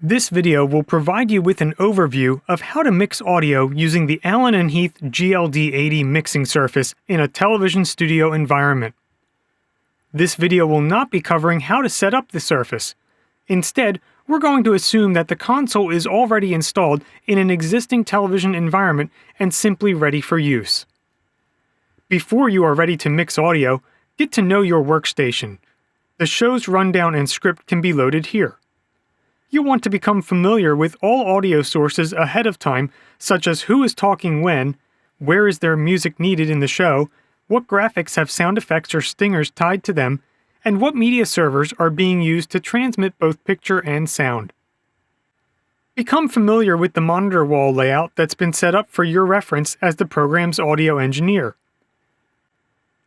This video will provide you with an overview of how to mix audio using the Allen Heath GLD-80 mixing surface in a television studio environment. This video will not be covering how to set up the surface. Instead, we're going to assume that the console is already installed in an existing television environment and simply ready for use. Before you are ready to mix audio, get to know your workstation. The show's rundown and script can be loaded here. You'll want to become familiar with all audio sources ahead of time, such as who is talking when, where is there music needed in the show, what graphics have sound effects or stingers tied to them, and what media servers are being used to transmit both picture and sound. Become familiar with the monitor wall layout that's been set up for your reference as the program's audio engineer.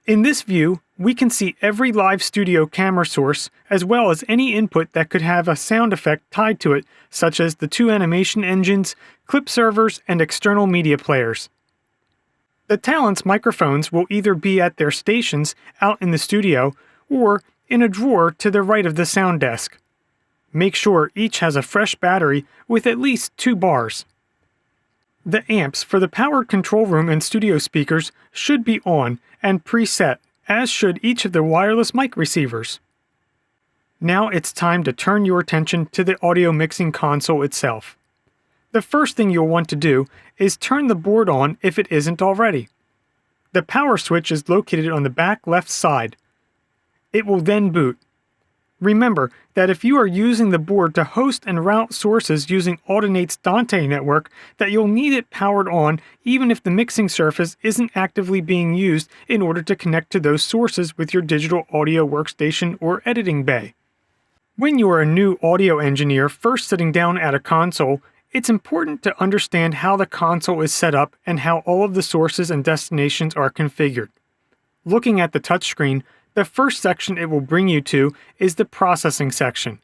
In this view, we can see every live studio camera source as well as any input that could have a sound effect tied to it, such as the two animation engines, clip servers, and external media players. The talent's microphones will either be at their stations out in the studio or in a drawer to the right of the sound desk. Make sure each has a fresh battery with at least 2 bars. The amps for the powered control room and studio speakers should be on and preset, as should each of the wireless mic receivers. Now it's time to turn your attention to the audio mixing console itself. The first thing you'll want to do is turn the board on if it isn't already. The power switch is located on the back left side. It will then boot. Remember that if you are using the board to host and route sources using Audinate's Dante network, that you'll need it powered on even if the mixing surface isn't actively being used in order to connect to those sources with your digital audio workstation or editing bay. When you are a new audio engineer first sitting down at a console, it's important to understand how the console is set up and how all of the sources and destinations are configured. Looking at the touchscreen, the first section it will bring you to is the processing section.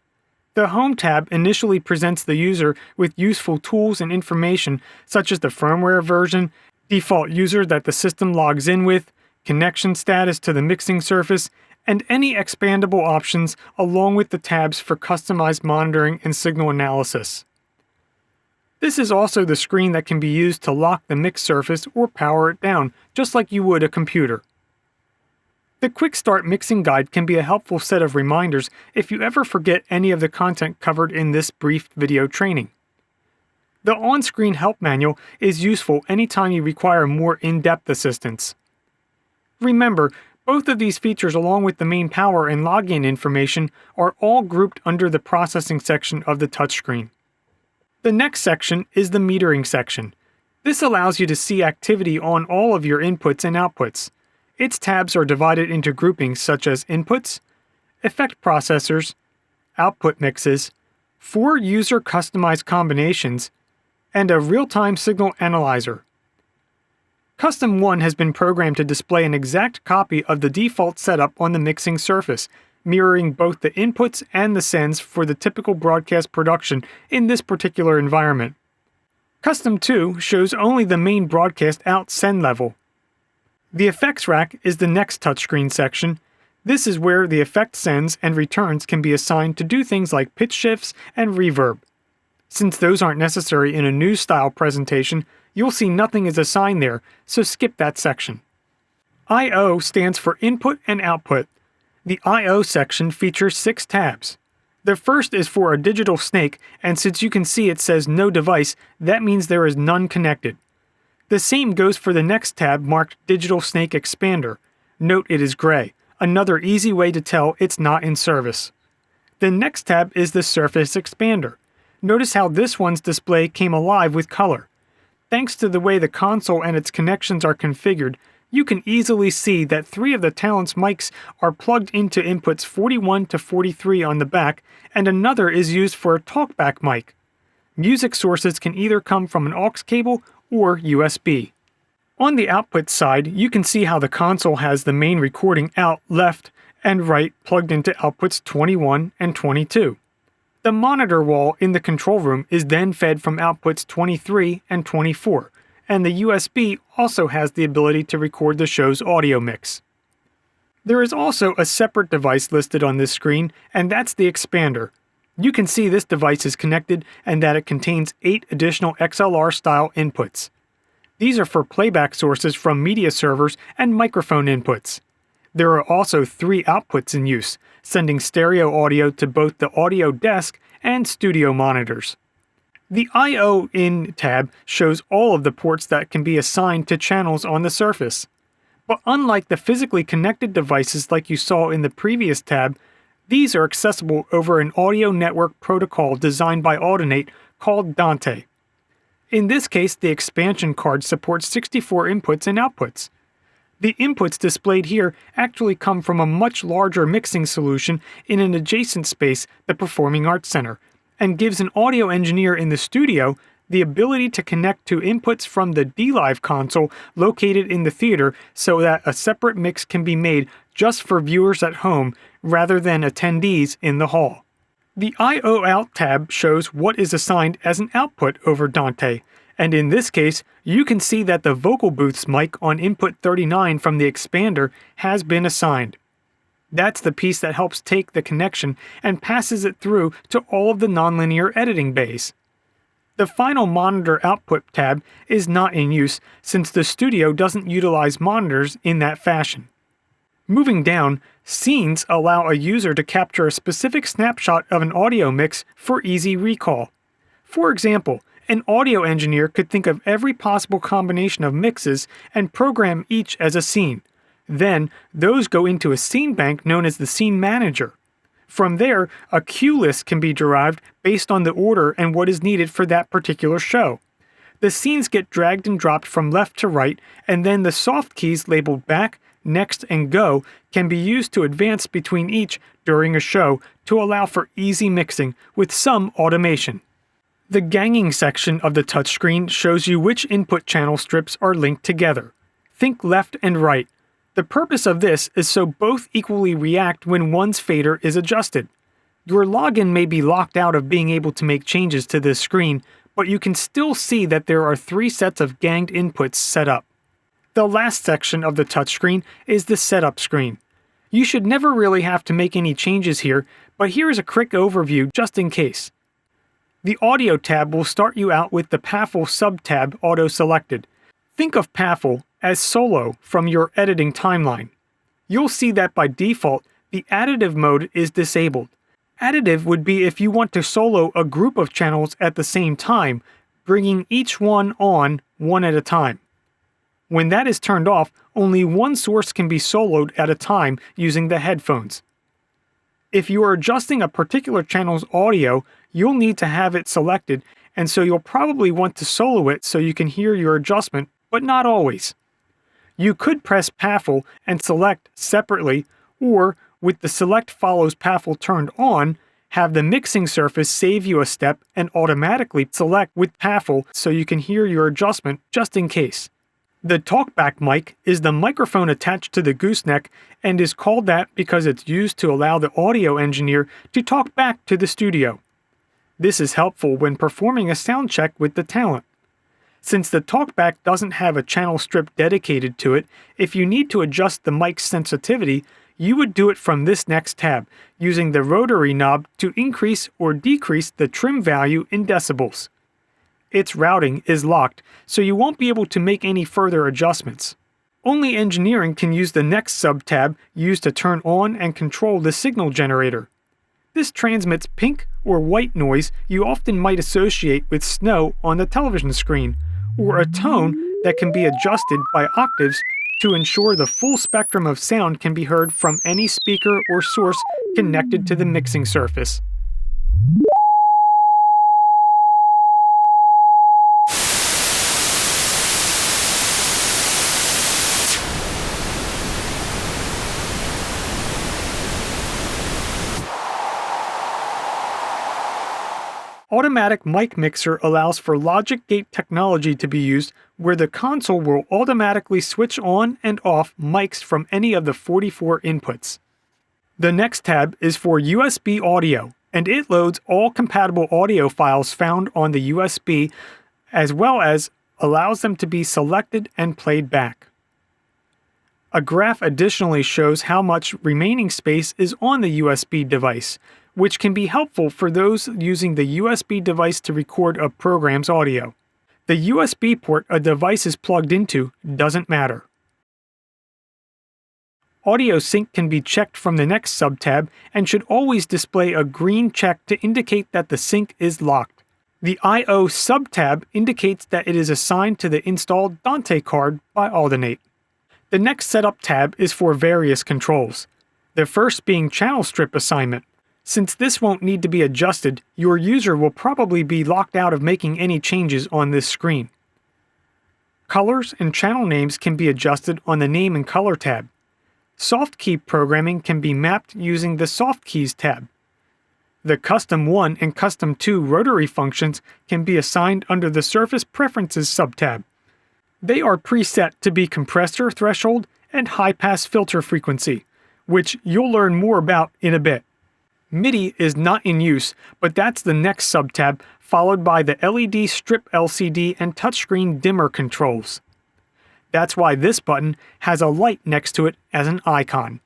The Home tab initially presents the user with useful tools and information such as the firmware version, default user that the system logs in with, connection status to the mixing surface, and any expandable options along with the tabs for customized monitoring and signal analysis. This is also the screen that can be used to lock the mix surface or power it down, just like you would a computer. The Quick Start Mixing Guide can be a helpful set of reminders if you ever forget any of the content covered in this brief video training. The on-screen help manual is useful anytime you require more in-depth assistance. Remember, both of these features along with the main power and login information are all grouped under the processing section of the touchscreen. The next section is the metering section. This allows you to see activity on all of your inputs and outputs. Its tabs are divided into groupings such as inputs, effect processors, output mixes, 4 user-customized combinations, and a real-time signal analyzer. Custom 1 has been programmed to display an exact copy of the default setup on the mixing surface, mirroring both the inputs and the sends for the typical broadcast production in this particular environment. Custom 2 shows only the main broadcast out send level. The effects rack is the next touchscreen section. This is where the effect sends and returns can be assigned to do things like pitch shifts and reverb. Since those aren't necessary in a news-style presentation, you'll see nothing is assigned there, so skip that section. I/O stands for Input and Output. The I/O section features 6 tabs. The first is for a digital snake, and since you can see it says no device, that means there is none connected. The same goes for the next tab marked Digital Snake Expander. Note it is gray, another easy way to tell it's not in service. The next tab is the Surface Expander. Notice how this one's display came alive with color. Thanks to the way the console and its connections are configured, you can easily see that 3 of the talent's mics are plugged into inputs 41 to 43 on the back, and another is used for a Talkback mic. Music sources can either come from an aux cable or USB. On the output side, you can see how the console has the main recording out left and right plugged into outputs 21 and 22. The monitor wall in the control room is then fed from outputs 23 and 24, and the USB also has the ability to record the show's audio mix. There is also a separate device listed on this screen, and that's the expander. You can see this device is connected and that it contains 8 additional XLR-style inputs. These are for playback sources from media servers and microphone inputs. There are also 3 outputs in use, sending stereo audio to both the audio desk and studio monitors. The I/O In tab shows all of the ports that can be assigned to channels on the surface. But unlike the physically connected devices like you saw in the previous tab, these are accessible over an audio network protocol designed by Alternate called Dante. In this case, the expansion card supports 64 inputs and outputs. The inputs displayed here actually come from a much larger mixing solution in an adjacent space, the Performing Arts Center, and gives an audio engineer in the studio the ability to connect to inputs from the DLive console located in the theater so that a separate mix can be made just for viewers at home rather than attendees in the hall. The I/O Out tab shows what is assigned as an output over Dante, and in this case, you can see that the vocal booth's mic on input 39 from the expander has been assigned. That's the piece that helps take the connection and passes it through to all of the nonlinear editing bays. The final monitor output tab is not in use since the studio doesn't utilize monitors in that fashion. Moving down, scenes allow a user to capture a specific snapshot of an audio mix for easy recall. For example, an audio engineer could think of every possible combination of mixes and program each as a scene. Then, those go into a scene bank known as the Scene Manager. From there, a cue list can be derived based on the order and what is needed for that particular show. The scenes get dragged and dropped from left to right, and then the soft keys labeled back, next, and go can be used to advance between each during a show to allow for easy mixing with some automation. The ganging section of the touchscreen shows you which input channel strips are linked together. Think left and right. The purpose of this is so both equally react when one's fader is adjusted. Your login may be locked out of being able to make changes to this screen, but you can still see that there are 3 sets of ganged inputs set up. The last section of the touchscreen is the setup screen. You should never really have to make any changes here, but here is a quick overview just in case. The Audio tab will start you out with the PAFL sub-tab auto-selected. Think of PAFL as solo from your editing timeline. You'll see that by default, the additive mode is disabled. Additive would be if you want to solo a group of channels at the same time, bringing each one on one at a time. When that is turned off, only one source can be soloed at a time using the headphones. If you are adjusting a particular channel's audio, you'll need to have it selected, and so you'll probably want to solo it so you can hear your adjustment, but not always. You could press PAFL and select separately, or with the Select Follows PAFL turned on, have the mixing surface save you a step and automatically select with PAFL so you can hear your adjustment just in case. The Talkback mic is the microphone attached to the gooseneck and is called that because it's used to allow the audio engineer to talk back to the studio. This is helpful when performing a sound check with the talent. Since the Talkback doesn't have a channel strip dedicated to it, if you need to adjust the mic's sensitivity, you would do it from this next tab, using the Rotary knob to increase or decrease the trim value in decibels. Its routing is locked, so you won't be able to make any further adjustments. Only engineering can use the next sub-tab used to turn on and control the signal generator. This transmits pink or white noise you often might associate with snow on the television screen, or a tone that can be adjusted by octaves to ensure the full spectrum of sound can be heard from any speaker or source connected to the mixing surface. Automatic mic mixer allows for logic gate technology to be used where the console will automatically switch on and off mics from any of the 44 inputs. The next tab is for USB audio, and it loads all compatible audio files found on the USB as well as allows them to be selected and played back. A graph additionally shows how much remaining space is on the USB device, which can be helpful for those using the USB device to record a program's audio. The USB port a device is plugged into doesn't matter. Audio sync can be checked from the next subtab and should always display a green check to indicate that the sync is locked. The I/O subtab indicates that it is assigned to the installed Dante card by Aldernate. The next setup tab is for various controls, the first being channel strip assignment. Since this won't need to be adjusted, your user will probably be locked out of making any changes on this screen. Colors and channel names can be adjusted on the Name and Color tab. Soft key programming can be mapped using the Soft Keys tab. The Custom 1 and Custom 2 rotary functions can be assigned under the Surface Preferences subtab. They are preset to be compressor threshold and high-pass filter frequency, which you'll learn more about in a bit. MIDI is not in use, but that's the next subtab, followed by the LED strip LCD and touchscreen dimmer controls. That's why this button has a light next to it as an icon.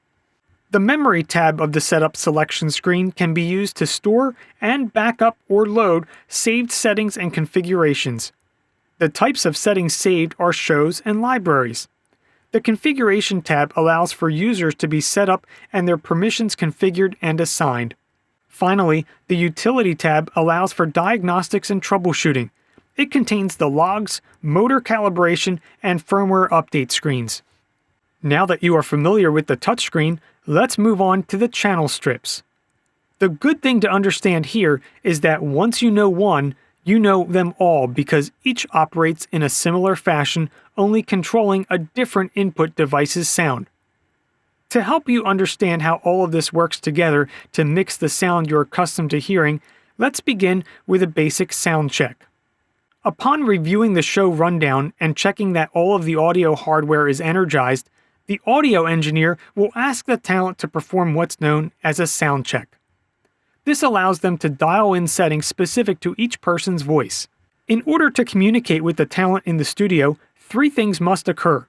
The Memory tab of the Setup selection screen can be used to store and back up or load saved settings and configurations. The types of settings saved are shows and libraries. The Configuration tab allows for users to be set up and their permissions configured and assigned. Finally, the Utility tab allows for diagnostics and troubleshooting. It contains the logs, motor calibration, and firmware update screens. Now that you are familiar with the touchscreen, let's move on to the channel strips. The good thing to understand here is that once you know one, you know them all because each operates in a similar fashion, only controlling a different input device's sound. To help you understand how all of this works together to mix the sound you're accustomed to hearing, let's begin with a basic sound check. Upon reviewing the show rundown and checking that all of the audio hardware is energized, the audio engineer will ask the talent to perform what's known as a sound check. This allows them to dial in settings specific to each person's voice. In order to communicate with the talent in the studio, 3 things must occur.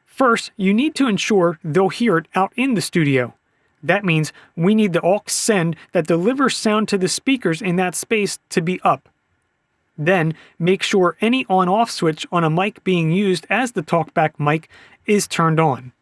First, you need to ensure they'll hear it out in the studio. That means we need the aux send that delivers sound to the speakers in that space to be up. Then, make sure any on-off switch on a mic being used as the Talkback mic is turned on.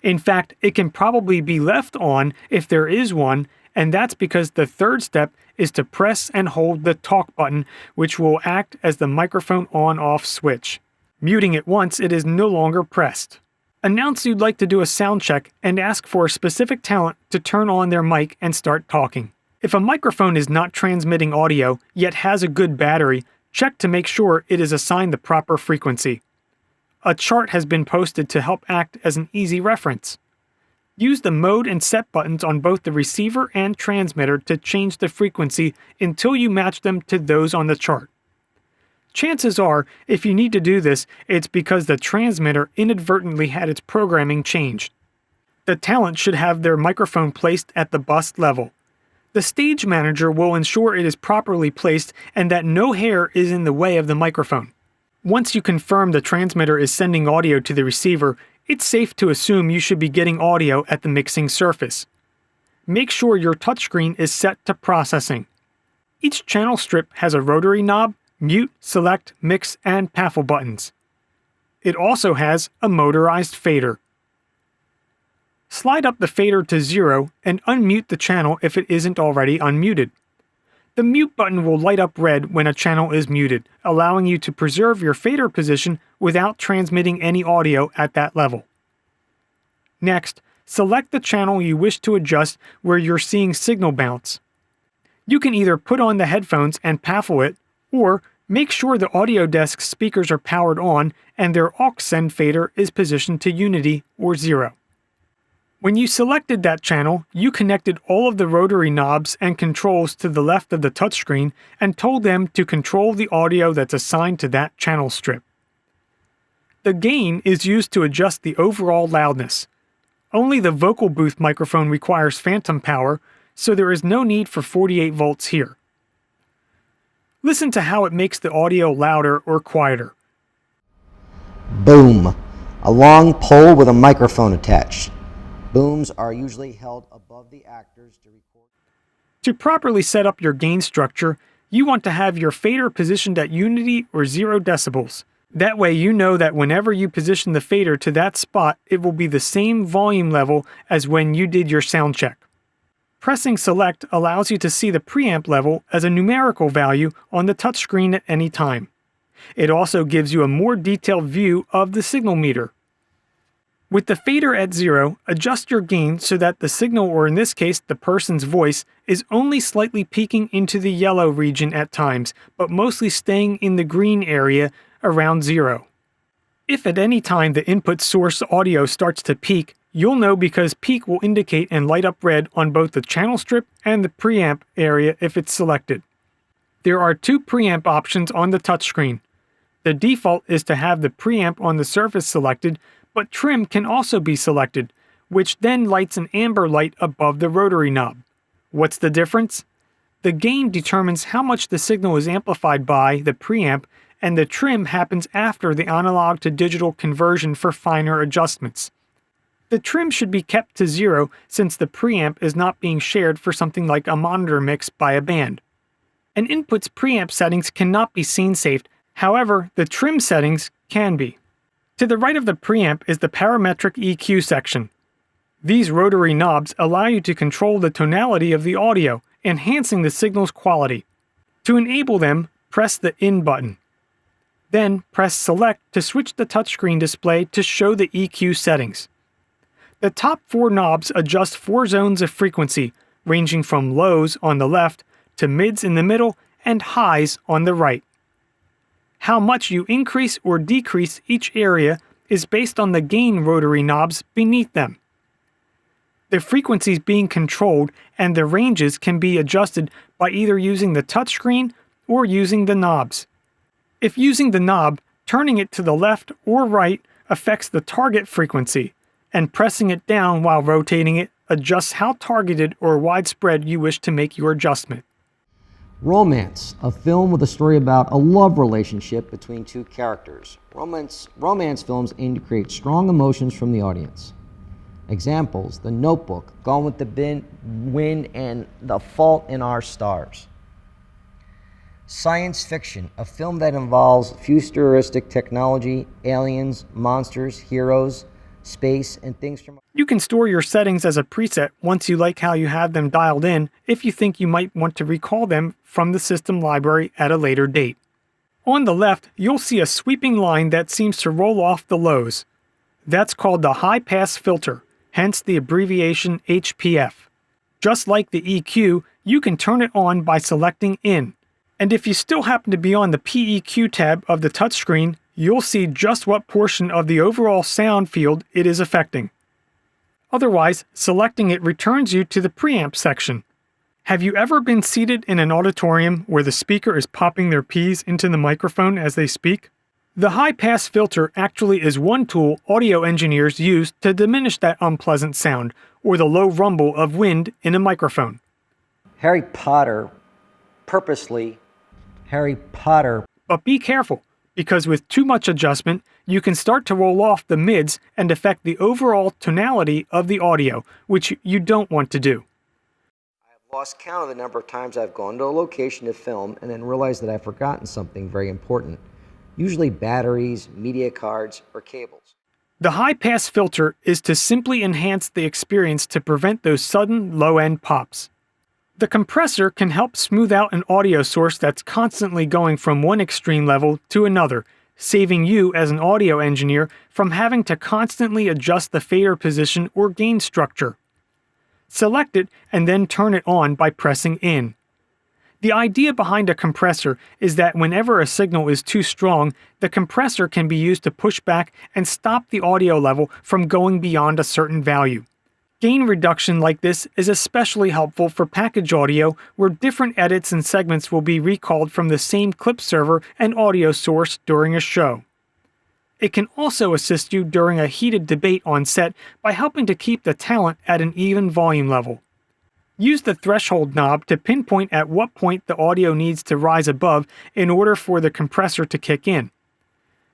In fact, it can probably be left on if there is one, and that's because the third step is to press and hold the talk button, which will act as the microphone on-off switch. Muting it once it is no longer pressed. Announce you'd like to do a sound check and ask for a specific talent to turn on their mic and start talking. If a microphone is not transmitting audio, yet has a good battery, check to make sure it is assigned the proper frequency. A chart has been posted to help act as an easy reference. Use the mode and set buttons on both the receiver and transmitter to change the frequency until you match them to those on the chart. Chances are, if you need to do this, it's because the transmitter inadvertently had its programming changed. The talent should have their microphone placed at the bust level. The stage manager will ensure it is properly placed and that no hair is in the way of the microphone. Once you confirm the transmitter is sending audio to the receiver, it's safe to assume you should be getting audio at the mixing surface. Make sure your touchscreen is set to processing. Each channel strip has a rotary knob, mute, select, mix, and baffle buttons. It also has a motorized fader. Slide up the fader to 0 and unmute the channel if it isn't already unmuted. The mute button will light up red when a channel is muted, allowing you to preserve your fader position without transmitting any audio at that level. Next, select the channel you wish to adjust where you're seeing signal bounce. You can either put on the headphones and baffle it, or make sure the audio desk speakers are powered on and their aux send fader is positioned to unity or 0. When you selected that channel, you connected all of the rotary knobs and controls to the left of the touchscreen and told them to control the audio that's assigned to that channel strip. The gain is used to adjust the overall loudness. Only the vocal booth microphone requires phantom power, so there is no need for 48 volts here. Listen to how it makes the audio louder or quieter. Boom. A long pole with a microphone attached. Booms are usually held above the actors to record. To properly set up your gain structure, you want to have your fader positioned at unity or 0 decibels. That way you know that whenever you position the fader to that spot, it will be the same volume level as when you did your sound check. Pressing select allows you to see the preamp level as a numerical value on the touchscreen at any time. It also gives you a more detailed view of the signal meter. With the fader at 0, adjust your gain so that the signal, or in this case the person's voice, is only slightly peaking into the yellow region at times, but mostly staying in the green area around 0. If at any time the input source audio starts to peak, you'll know because peak will indicate and light up red on both the channel strip and the preamp area if it's selected. There are 2 preamp options on the touchscreen. The default is to have the preamp on the surface selected, but trim can also be selected, which then lights an amber light above the rotary knob. What's the difference? The gain determines how much the signal is amplified by the preamp, and the trim happens after the analog to digital conversion for finer adjustments. The trim should be kept to 0 since the preamp is not being shared for something like a monitor mix by a band. An input's preamp settings cannot be scene-safed, however, the trim settings can be. To the right of the preamp is the parametric EQ section. These rotary knobs allow you to control the tonality of the audio, enhancing the signal's quality. To enable them, press the In button. Then press Select to switch the touchscreen display to show the EQ settings. The top 4 knobs adjust 4 zones of frequency, ranging from lows on the left to mids in the middle and highs on the right. How much you increase or decrease each area is based on the gain rotary knobs beneath them. The frequencies being controlled and the ranges can be adjusted by either using the touchscreen or using the knobs. If using the knob, turning it to the left or right affects the target frequency, and pressing it down while rotating it adjusts how targeted or widespread you wish to make your adjustment. Romance, a film with a story about a love relationship between 2 characters. Romance films aim to create strong emotions from the audience. Examples: The Notebook, Gone with the Wind, and The Fault in Our Stars. Science fiction, a film that involves futuristic technology, aliens, monsters, heroes, space, and things from... You can store your settings as a preset once you like how you have them dialed in if you think you might want to recall them from the system library at a later date. On the left, you'll see a sweeping line that seems to roll off the lows. That's called the high-pass filter, hence the abbreviation HPF. Just like the EQ, you can turn it on by selecting In. And if you still happen to be on the PEQ tab of the touchscreen, you'll see just what portion of the overall sound field it is affecting. Otherwise, selecting it returns you to the preamp section. Have you ever been seated in an auditorium where the speaker is popping their P's into the microphone as they speak? The high-pass filter actually is one tool audio engineers use to diminish that unpleasant sound, or the low rumble of wind in a microphone. Harry Potter. But be careful, because with too much adjustment, you can start to roll off the mids and affect the overall tonality of the audio, which you don't want to do. I have lost count of the number of times I've gone to a location to film and then realized that I've forgotten something very important, usually batteries, media cards, or cables. The high-pass filter is to simply enhance the experience to prevent those sudden low-end pops. The compressor can help smooth out an audio source that's constantly going from one extreme level to another, saving you as an audio engineer from having to constantly adjust the fader position or gain structure. Select it and then turn it on by pressing In. The idea behind a compressor is that whenever a signal is too strong, the compressor can be used to push back and stop the audio level from going beyond a certain value. Gain reduction like this is especially helpful for package audio where different edits and segments will be recalled from the same clip server and audio source during a show. It can also assist you during a heated debate on set by helping to keep the talent at an even volume level. Use the threshold knob to pinpoint at what point the audio needs to rise above in order for the compressor to kick in.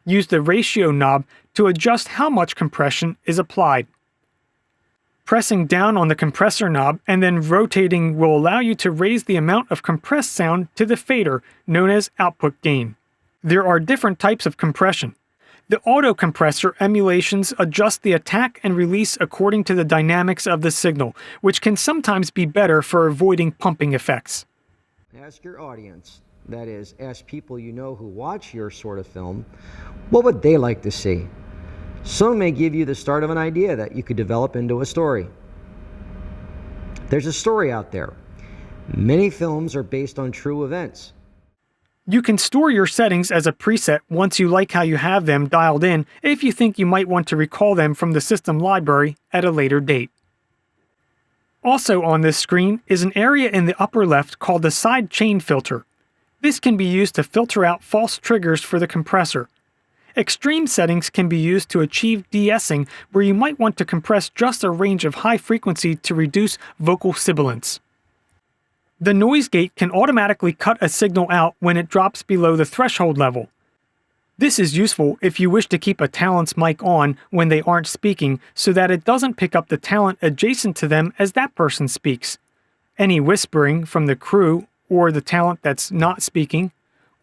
Use the ratio knob to adjust how much compression is applied. Pressing down on the compressor knob and then rotating will allow you to raise the amount of compressed sound to the fader, known as output gain. There are different types of compression. The auto compressor emulations adjust the attack and release according to the dynamics of the signal, which can sometimes be better for avoiding pumping effects. Ask your audience, that is, ask people you know who watch your sort of film, what would they like to see? Some may give you the start of an idea that you could develop into a story. There's a story out there. Many films are based on true events. You can store your settings as a preset once you like how you have them dialed in if you think you might want to recall them from the system library at a later date. Also on this screen is an area in the upper left called the side chain filter. This can be used to filter out false triggers for the compressor. Extreme settings can be used to achieve de-essing, where you might want to compress just a range of high frequency to reduce vocal sibilance. The noise gate can automatically cut a signal out when it drops below the threshold level. This is useful if you wish to keep a talent's mic on when they aren't speaking so that it doesn't pick up the talent adjacent to them as that person speaks. Any whispering from the crew or the talent that's not speaking,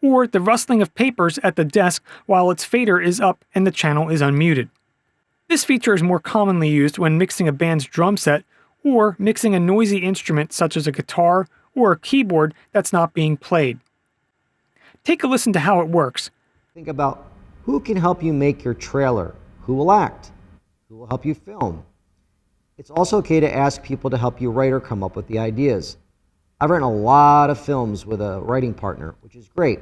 or the rustling of papers at the desk while its fader is up and the channel is unmuted. This feature is more commonly used when mixing a band's drum set or mixing a noisy instrument such as a guitar or a keyboard that's not being played. Take a listen to how it works. Think about who can help you make your trailer, who will act, who will help you film. It's also okay to ask people to help you write or come up with the ideas. I've written a lot of films with a writing partner, which is great.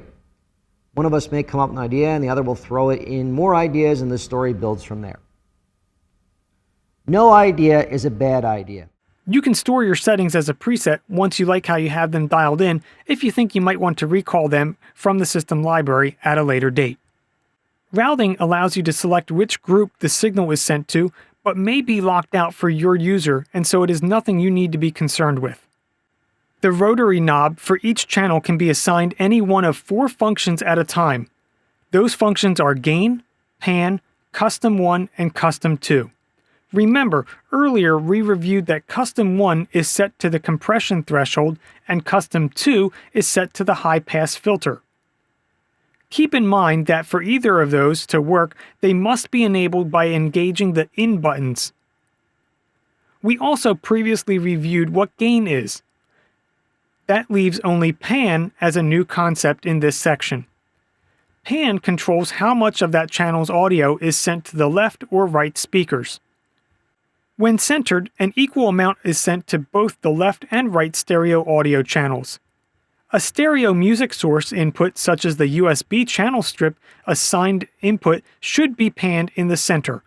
One of us may come up with an idea and the other will throw it in more ideas and the story builds from there. No idea is a bad idea. You can store your settings as a preset once you like how you have them dialed in if you think you might want to recall them from the system library at a later date. Routing allows you to select which group the signal is sent to, but may be locked out for your user, and so it is nothing you need to be concerned with. The rotary knob for each channel can be assigned any one of 4 functions at a time. Those functions are gain, pan, custom 1, and custom 2. Remember, earlier we reviewed that custom 1 is set to the compression threshold and custom 2 is set to the high-pass filter. Keep in mind that for either of those to work, they must be enabled by engaging the in buttons. We also previously reviewed what gain is. That leaves only pan as a new concept in this section. Pan controls how much of that channel's audio is sent to the left or right speakers. When centered, an equal amount is sent to both the left and right stereo audio channels. A stereo music source input such as the USB channel strip assigned input should be panned in the center,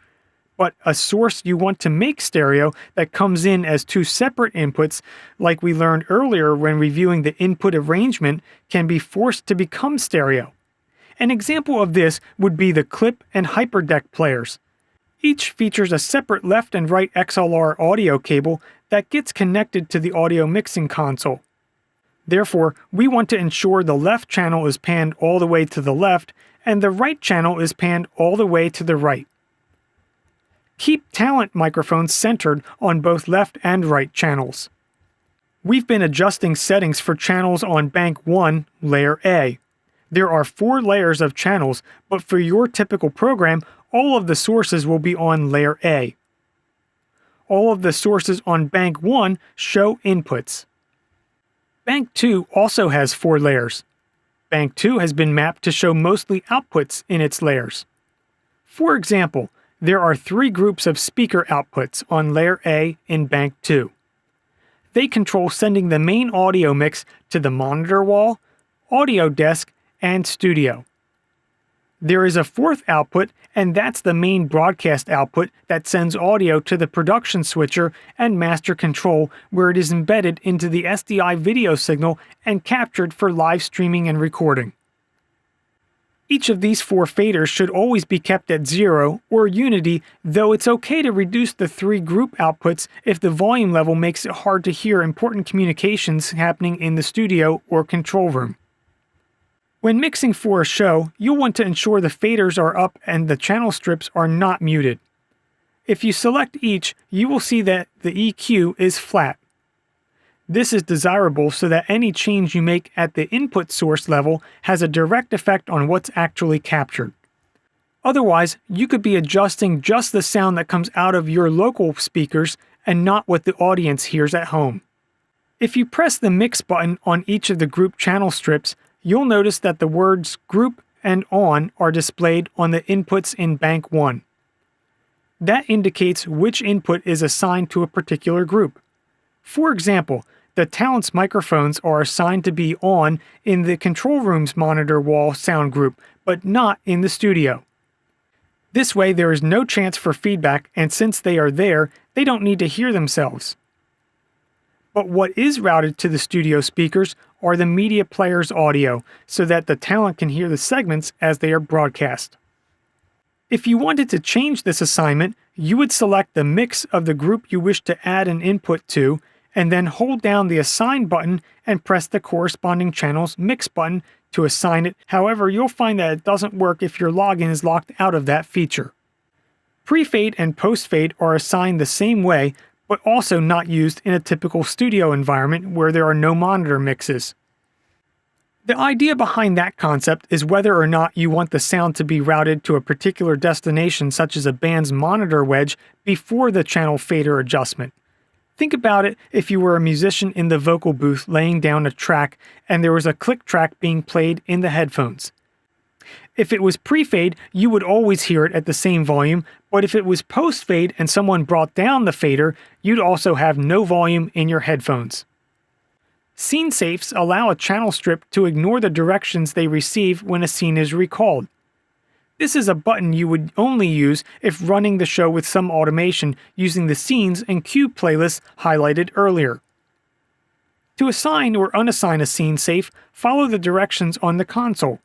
but a source you want to make stereo that comes in as 2 separate inputs, like we learned earlier when reviewing the input arrangement, can be forced to become stereo. An example of this would be the clip and hyperdeck players. Each features a separate left and right XLR audio cable that gets connected to the audio mixing console. Therefore, we want to ensure the left channel is panned all the way to the left and the right channel is panned all the way to the right. Keep talent microphones centered on both left and right channels. We've been adjusting settings for channels on Bank 1, Layer A. There are 4 layers of channels, but for your typical program, all of the sources will be on Layer A. All of the sources on Bank 1 show inputs. Bank 2 also has 4 layers. Bank 2 has been mapped to show mostly outputs in its layers. For example, there are 3 groups of speaker outputs on Layer A in Bank 2. They control sending the main audio mix to the monitor wall, audio desk, and studio. There is a 4th output, and that's the main broadcast output that sends audio to the production switcher and master control, where it is embedded into the SDI video signal and captured for live streaming and recording. Each of these 4 faders should always be kept at 0 or unity, though it's okay to reduce the 3 group outputs if the volume level makes it hard to hear important communications happening in the studio or control room. When mixing for a show, you'll want to ensure the faders are up and the channel strips are not muted. If you select each, you will see that the EQ is flat. This is desirable so that any change you make at the input source level has a direct effect on what's actually captured. Otherwise, you could be adjusting just the sound that comes out of your local speakers and not what the audience hears at home. If you press the mix button on each of the group channel strips, you'll notice that the words group and on are displayed on the inputs in bank 1. That indicates which input is assigned to a particular group. For example, the talent's microphones are assigned to be on in the control room's monitor wall sound group, but not in the studio. This way there is no chance for feedback, and since they are there, they don't need to hear themselves. But what is routed to the studio speakers are the media player's audio, so that the talent can hear the segments as they are broadcast. If you wanted to change this assignment, you would select the mix of the group you wish to add an input to, and then hold down the Assign button and press the corresponding channel's Mix button to assign it. However, you'll find that it doesn't work if your login is locked out of that feature. Pre-fade and post-fade are assigned the same way, but also not used in a typical studio environment where there are no monitor mixes. The idea behind that concept is whether or not you want the sound to be routed to a particular destination, such as a band's monitor wedge, before the channel fader adjustment. Think about it if you were a musician in the vocal booth laying down a track and there was a click track being played in the headphones. If it was pre-fade, you would always hear it at the same volume, but if it was post-fade and someone brought down the fader, you'd also have no volume in your headphones. Scene safes allow a channel strip to ignore the directions they receive when a scene is recalled. This is a button you would only use if running the show with some automation using the scenes and cue playlists highlighted earlier. To assign or unassign a scene safe, follow the directions on the console.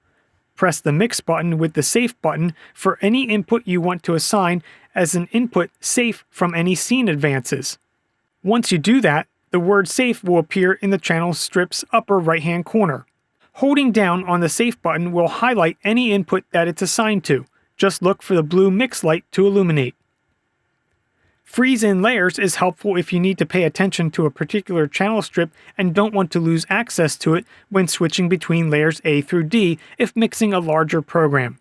Press the Mix button with the Safe button for any input you want to assign as an input safe from any scene advances. Once you do that, the word Safe will appear in the channel strip's upper right-hand corner. Holding down on the Safe button will highlight any input that it's assigned to. Just look for the blue mix light to illuminate. Freeze in layers is helpful if you need to pay attention to a particular channel strip and don't want to lose access to it when switching between layers A through D if mixing a larger program.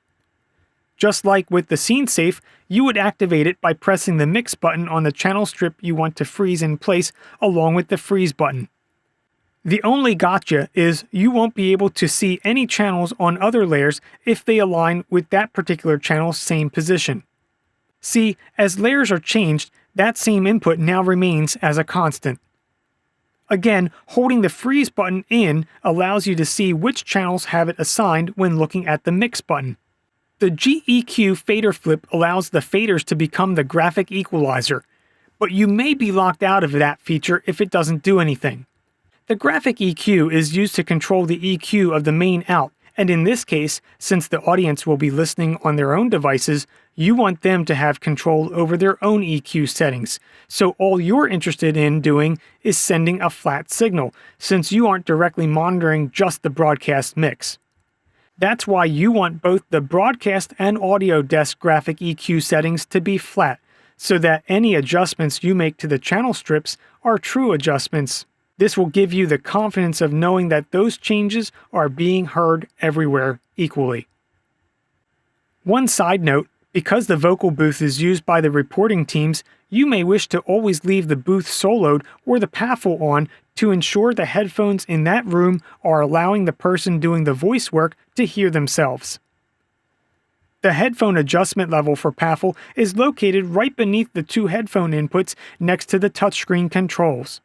Just like with the Scene Safe, you would activate it by pressing the Mix button on the channel strip you want to freeze in place along with the Freeze button. The only gotcha is you won't be able to see any channels on other layers if they align with that particular channel's same position. See, as layers are changed, that same input now remains as a constant. Again, holding the Freeze button in allows you to see which channels have it assigned when looking at the Mix button. The GEQ fader flip allows the faders to become the graphic equalizer, but you may be locked out of that feature if it doesn't do anything. The graphic EQ is used to control the EQ of the main out, and in this case, since the audience will be listening on their own devices, you want them to have control over their own EQ settings, so all you're interested in doing is sending a flat signal, since you aren't directly monitoring just the broadcast mix. That's why you want both the broadcast and audio desk graphic EQ settings to be flat, so that any adjustments you make to the channel strips are true adjustments. This will give you the confidence of knowing that those changes are being heard everywhere equally. One side note, because the vocal booth is used by the reporting teams, you may wish to always leave the booth soloed or the PAFL on to ensure the headphones in that room are allowing the person doing the voice work to hear themselves. The headphone adjustment level for PAFL is located right beneath the two headphone inputs next to the touchscreen controls.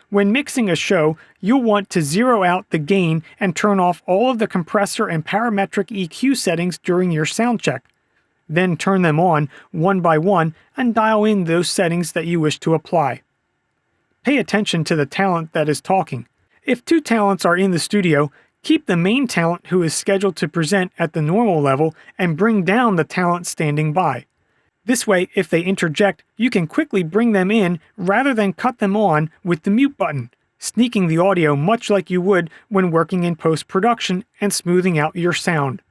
When mixing a show, you'll want to zero out the gain and turn off all of the compressor and parametric EQ settings during your sound check. Then turn them on one by one and dial in those settings that you wish to apply. Pay attention to the talent that is talking. If two talents are in the studio, keep the main talent who is scheduled to present at the normal level and bring down the talent standing by. This way, if they interject, you can quickly bring them in rather than cut them on with the mute button, sneaking the audio much like you would when working in post-production and smoothing out your sound.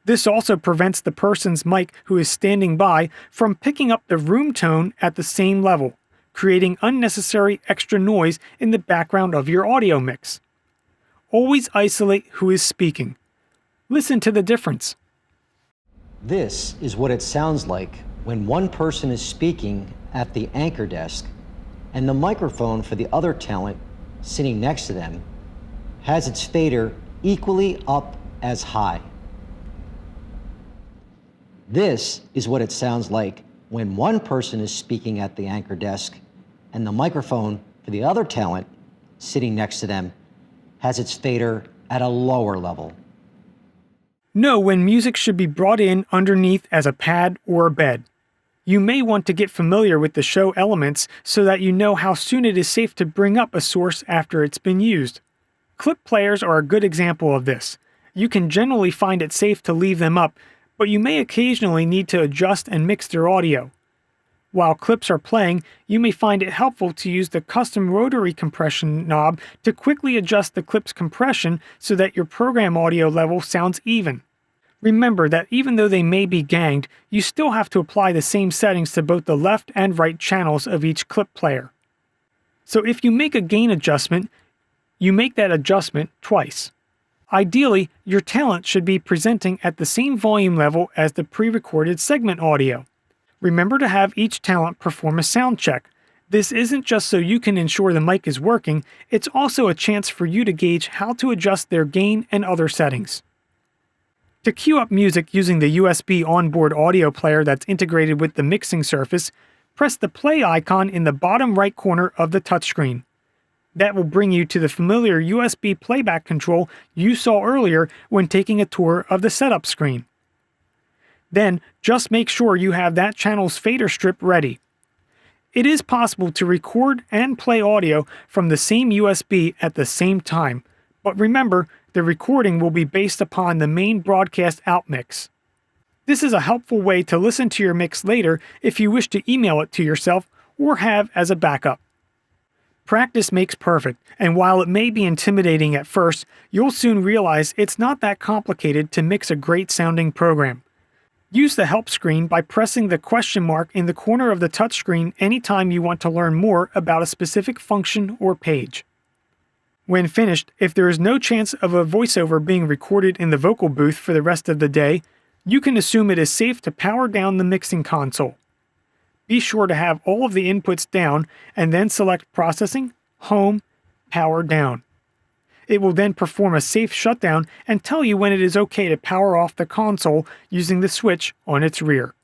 This also prevents the person's mic who is standing by from picking up the room tone at the same level, creating unnecessary extra noise in the background of your audio mix. Always isolate who is speaking. Listen to the difference. This is what it sounds like when one person is speaking at the anchor desk and the microphone for the other talent sitting next to them has its fader equally up as high. This is what it sounds like when one person is speaking at the anchor desk and the microphone for the other talent sitting next to them has its fader at a lower level. Know when music should be brought in underneath as a pad or a bed. You may want to get familiar with the show elements so that you know how soon it is safe to bring up a source after it's been used. Clip players are a good example of this. You can generally find it safe to leave them up, but you may occasionally need to adjust and mix their audio. While clips are playing, you may find it helpful to use the custom Rotary compression knob to quickly adjust the clip's compression so that your program audio level sounds even. Remember that even though they may be ganged, you still have to apply the same settings to both the left and right channels of each clip player. So if you make a gain adjustment, you make that adjustment twice. Ideally, your talent should be presenting at the same volume level as the pre-recorded segment audio. Remember to have each talent perform a sound check. This isn't just so you can ensure the mic is working, it's also a chance for you to gauge how to adjust their gain and other settings. To cue up music using the USB onboard audio player that's integrated with the mixing surface, press the play icon in the bottom right corner of the touchscreen. That will bring you to the familiar USB playback control you saw earlier when taking a tour of the setup screen. Then, just make sure you have that channel's fader strip ready. It is possible to record and play audio from the same USB at the same time, but remember, the recording will be based upon the main broadcast outmix. This is a helpful way to listen to your mix later if you wish to email it to yourself or have as a backup. Practice makes perfect, and while it may be intimidating at first, you'll soon realize it's not that complicated to mix a great sounding program. Use the help screen by pressing the question mark in the corner of the touchscreen anytime you want to learn more about a specific function or page. When finished, if there is no chance of a voiceover being recorded in the vocal booth for the rest of the day, you can assume it is safe to power down the mixing console. Be sure to have all of the inputs down and then select Processing, Home, Power Down. It will then perform a safe shutdown and tell you when it is okay to power off the console using the switch on its rear.